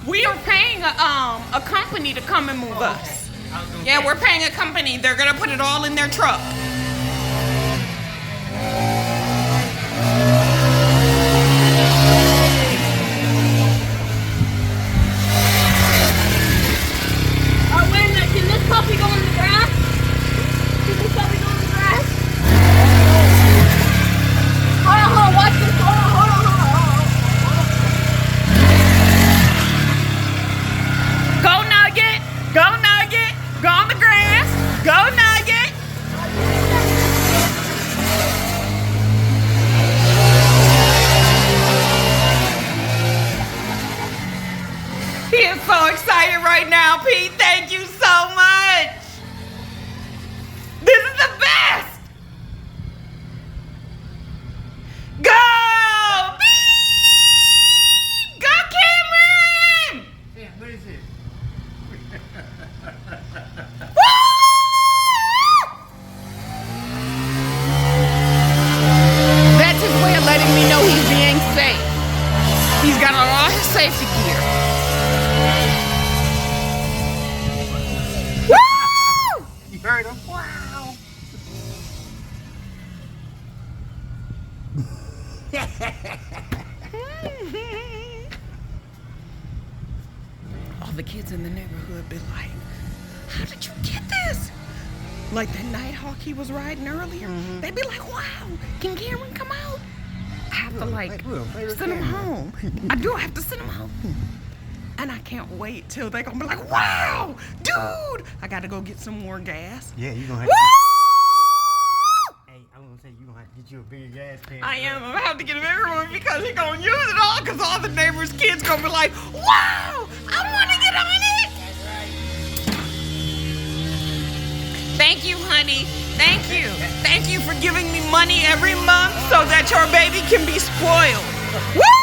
we are paying a company to come and move us. Yeah, we're paying a company. They're gonna put it all in their truck. Wait a minute. Can this puppy go in the grass? Can this puppy go in the grass? Hold on, watch this. Hold on. Go Nugget! Go Nugget! Go on the grass! Go Nugget! He is so excited right now, Pete. Thank you so much. This is the best. Go, Pete! Go, Cameron! Yeah, what is it? That's his way of letting me know he's being safe. He's got on all his safety gear. Woo! You heard him? Wow. All the kids in the neighborhood be like, how did you get this? Like that Nighthawk he was riding earlier. They be like, wow, can Cameron come out? I have to send him home. I do have to send him home. And I can't wait till they're gonna be like, wow, dude, I gotta go get some more gas. Yeah, you gonna have Woo! to. Hey, I'm gonna say you gonna have to get you a bigger gas can. I am. I'm gonna have to get a bigger one because he gonna use it all because all the neighbors' kids gonna be like, wow, I wanna get on it. Thank you, honey. Thank you. Thank you for giving me money every month so that your baby can be spoiled. Woo!